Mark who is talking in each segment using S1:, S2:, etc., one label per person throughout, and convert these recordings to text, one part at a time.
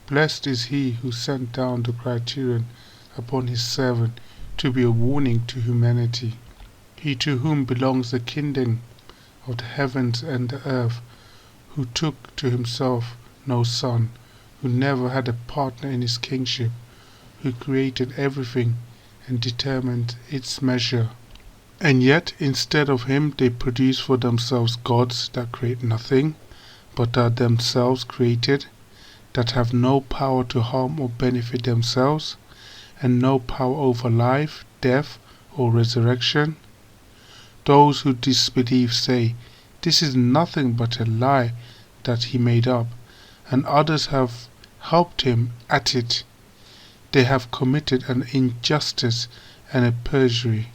S1: Blessed is he who sent down the CRITERION upon his servant to be a warning to humanity. He to whom belongs the kingdom of the heavens and the earth, who took to himself no son, who never had a partner in his kingship, who created everything and determined its measure. And yet, instead of him, they produce for themselves gods that create nothing, but are themselves created, that have no power to harm or benefit themselves, and no power over life, death, or resurrection. Those who disbelieve say, "This is nothing but a lie that he made up," and others have helped him at it. They have committed an injustice and a perjury.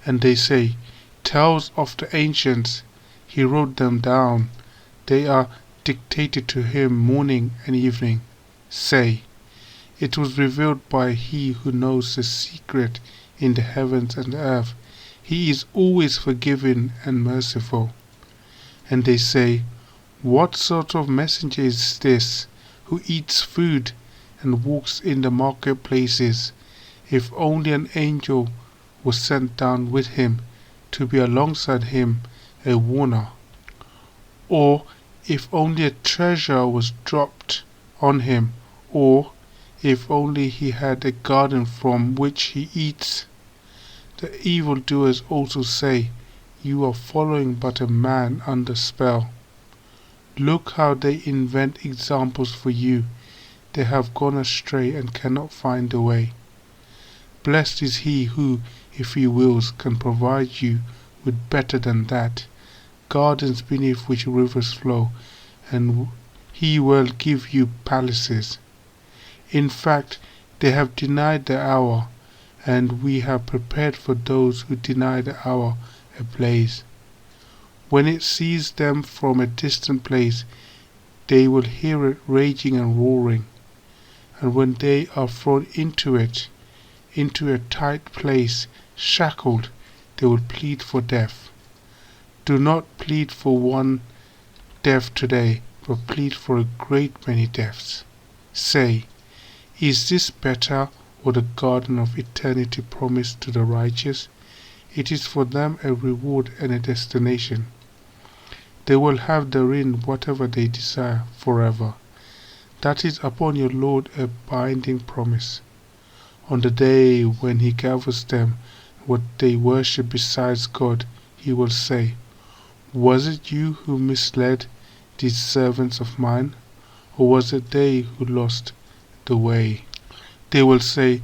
S1: And they say, "Tales of the ancients, he wrote them down. They are dictated to him morning and evening." Say, "It was revealed by he who knows the secret in the heavens and earth. He is always forgiving and merciful." And they say, "What sort of messenger is this, who eats food and walks in the marketplaces? If only an angel was sent down with him to be alongside him, a warner. Or if only a treasure was dropped on him, or if only he had a garden from which he eats." The evildoers also say, "You are following but a man under spell." Look how they invent examples for you. They have gone astray and cannot find the way. Blessed is he who, if he wills, can provide you with better than that, gardens beneath which rivers flow, and he will give you palaces. In fact, they have denied the hour, and we have prepared for those who deny the hour a place. When it sees them from a distant place, they will hear it raging and roaring, and when they are thrown into it, into a tight place, shackled, they will plead for death. Do not plead for one death today, but plead for a great many deaths. Say, "Is this better, or the garden of eternity promised to the righteous?" It is for them a reward and a destination. They will have therein whatever they desire forever. That is upon your Lord a binding promise. On the day when he gathers them what they worship besides God, he will say, "Was it you who misled these servants of mine, or was it they who lost the way?" They will say,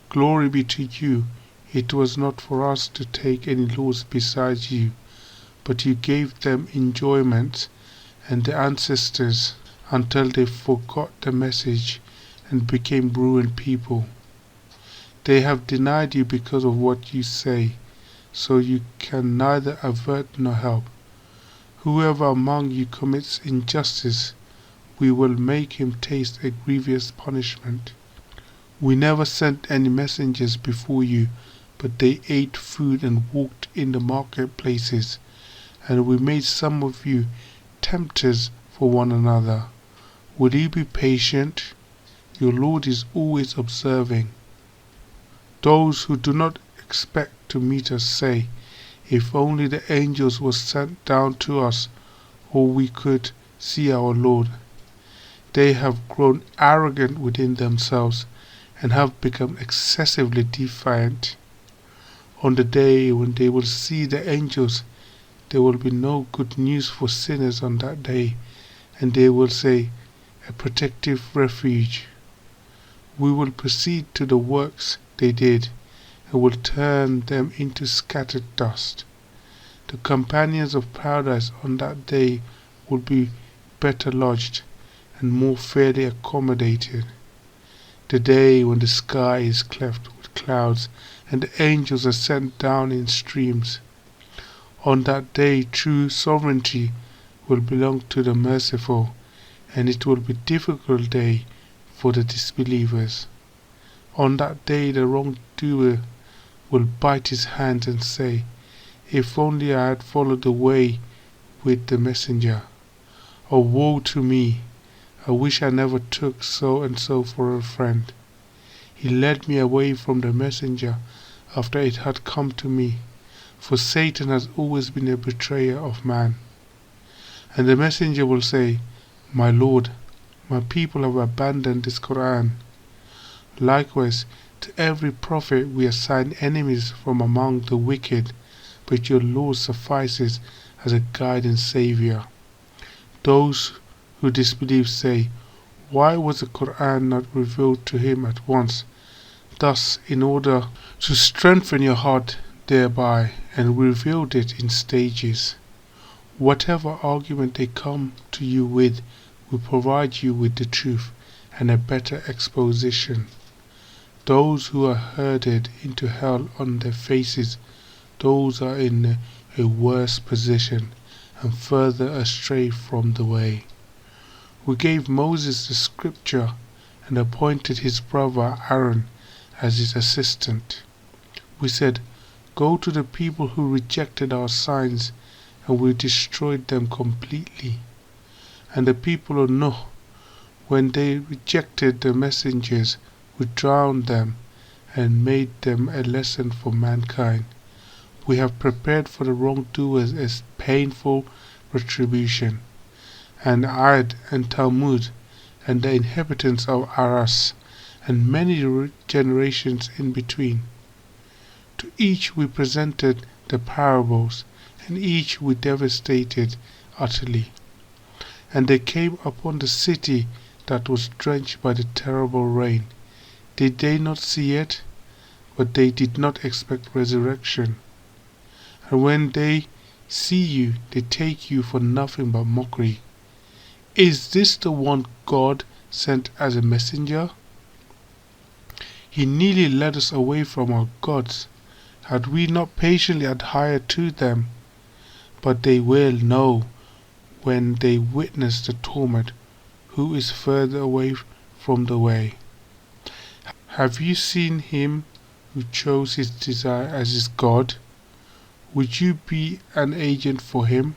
S1: "Glory be to you. It was not for us to take any laws besides you, but you gave them enjoyment and the ancestors until they forgot the message and became ruined people. They have denied you because of what you say, so you can neither avert nor help. Whoever among you commits injustice, we will make him taste a grievous punishment. We never sent any messengers before you, but they ate food and walked in the marketplaces, and we made some of you tempters for one another. Will you be patient? Your Lord is always observing." Those who do not expect to meet us say, "If only the angels were sent down to us, or we could see our Lord." They have grown arrogant within themselves and have become excessively defiant. On the day when they will see the angels, there will be no good news for sinners on that day, and they will say, "A protective refuge." We will proceed to the works they did, and will turn them into scattered dust. The companions of paradise on that day will be better lodged and more fairly accommodated. The day when the sky is cleft with clouds and the angels are sent down in streams. On that day true sovereignty will belong to the merciful, and it will be a difficult day for the disbelievers. On that day the wrongdoer will bite his hands and say, "If only I had followed the way with the messenger. Oh, woe to me! I wish I never took so and so for a friend. He led me away from the messenger after it had come to me, for Satan has always been a betrayer of man. And the messenger will say, My Lord, my people have abandoned this Quran. Likewise, to every prophet we assign enemies from among the wicked, but your Lord suffices as a guide and saviour. Those who disbelieve say, Why was the Quran not revealed to him at once? Thus, in order to strengthen your heart thereby, and revealed it in stages. Whatever argument they come to you with will provide you with the truth and a better exposition. Those who are herded into hell on their faces, those are in a worse position and further astray from the way. We gave Moses the scripture and appointed his brother Aaron as his assistant. We said, Go to the people who rejected our signs, and we destroyed them completely. And the people of Nuh, when they rejected the messengers, we drowned them and made them a lesson for mankind. We have prepared for the wrongdoers a painful retribution. And Ad and Talmud, and the inhabitants of Aras, and many generations in between. To each we presented the parables, and each we devastated utterly. And they came upon the city that was drenched by the terrible rain. Did they not see it? But they did not expect resurrection. And when they see you, they take you for nothing but mockery. Is this the one God sent as a messenger? He nearly led us away from our gods, had we not patiently adhered to them. But they will know when they witness the torment who is further away from the way. Have you seen him who chose his desire as his God? Would you be an agent for him?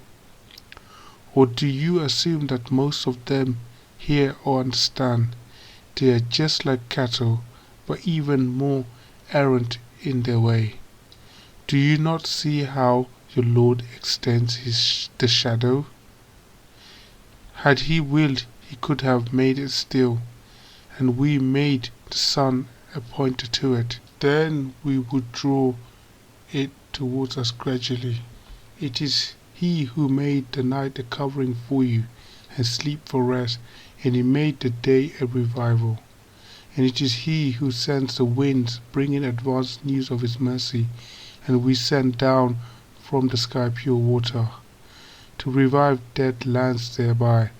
S1: Or do you assume that most of them hear or understand? They are just like cattle, but even more errant in their way. Do you not see how your Lord extends the shadow? Had he willed, he could have made it still, and we made the sun a pointer to it. Then we would draw it towards us gradually. It is he who made the night a covering for you, and sleep for rest, and he made the day a revival. And it is he who sends the winds, bringing advance news of his mercy, and we send down from the sky pure water, to revive dead lands thereby,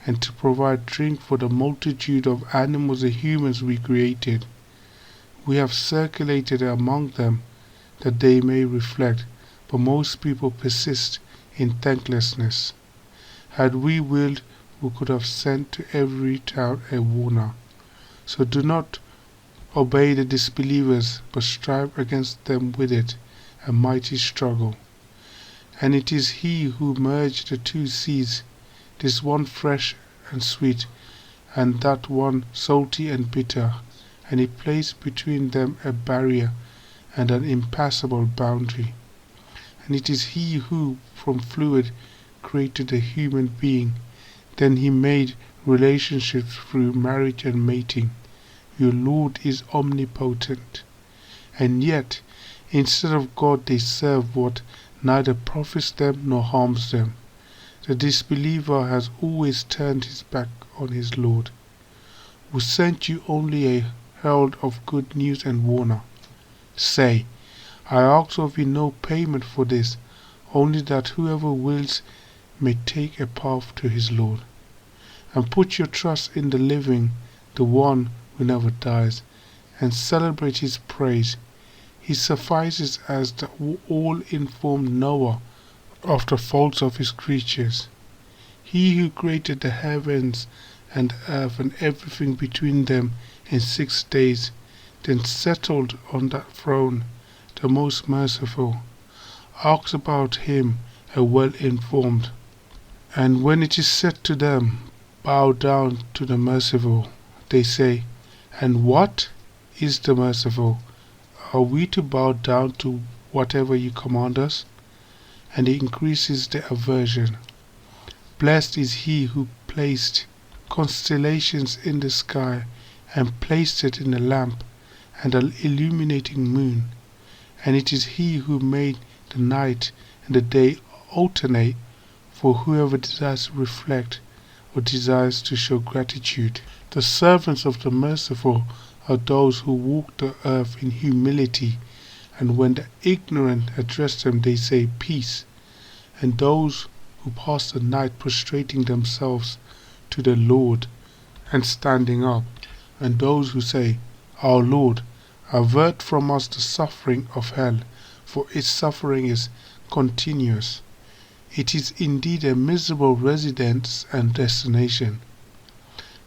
S1: and to provide drink for the multitude of animals and humans we created. We have circulated among them, that they may reflect, but most people persist in thanklessness. Had we willed, we could have sent to every town a warner. So do not obey the disbelievers, but strive against them with it, a mighty struggle. And it is he who merged the two seas, this one fresh and sweet, and that one salty and bitter, and he placed between them a barrier and an impassable boundary. And it is he who from fluid created a human being, then he made relationships through marriage and mating. Your Lord is omnipotent. And yet, instead of God they serve what neither profits them nor harms them. The disbeliever has always turned his back on his Lord. We sent you only a herald of good news and warner. Say, I ask of you no payment for this, only that whoever wills may take a path to his Lord. And put your trust in the living, the one who never dies, and celebrate his praise. He suffices as the all-informed knower of the faults of his creatures. He who created the heavens and the earth and everything between them in 6 days, then settled on that throne, the most merciful. Ask about him a well-informed. And when it is said to them, bow down to the merciful. They say, and what is the merciful? Are we to bow down to whatever you command us? And it increases their aversion. Blessed is he who placed constellations in the sky and placed it in a lamp and an illuminating moon. And it is he who made the night and the day alternate for whoever desires to reflect or desires to show gratitude. The servants of the merciful are those who walk the earth in humility, and when the ignorant address them they say peace, and those who pass the night prostrating themselves to the Lord and standing up, and those who say, Our Lord, avert from us the suffering of hell, for its suffering is continuous. It is indeed a miserable residence and destination.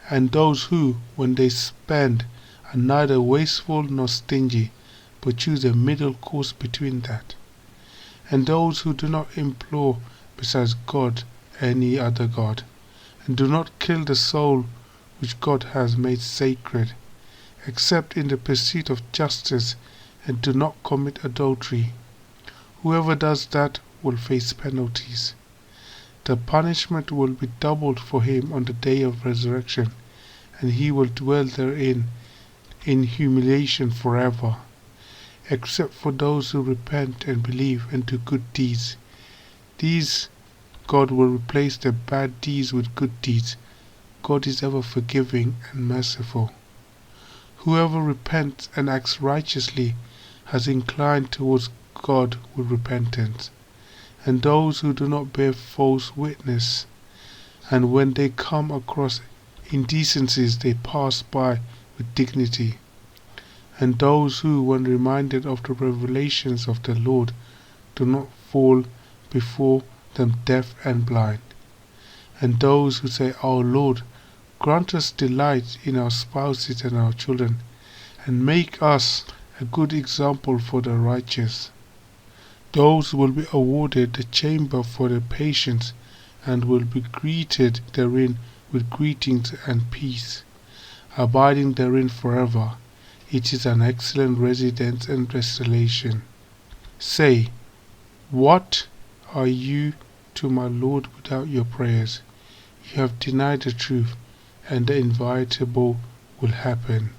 S1: And those who, when they spend, are neither wasteful nor stingy, but choose a middle course between that. And those who do not implore besides God any other God, and do not kill the soul which God has made sacred, except in the pursuit of justice, and do not commit adultery. Whoever does that will face penalties. The punishment will be doubled for him on the day of resurrection, and he will dwell therein in humiliation forever, except for those who repent and believe and do good deeds. These God will replace their bad deeds with good deeds. God is ever forgiving and merciful. Whoever repents and acts righteously has inclined towards God with repentance. And those who do not bear false witness, and when they come across indecencies they pass by with dignity. And those who, when reminded of the revelations of the Lord, do not fall before them deaf and blind. And those who say, Our Lord, grant us delight in our spouses and our children, and make us a good example for the righteous. Those will be awarded the chamber for their patience, and will be greeted therein with greetings and peace, abiding therein forever. It is an excellent residence and desolation. Say, what are you to my Lord without your prayers? You have denied the truth, and the inevitable will happen.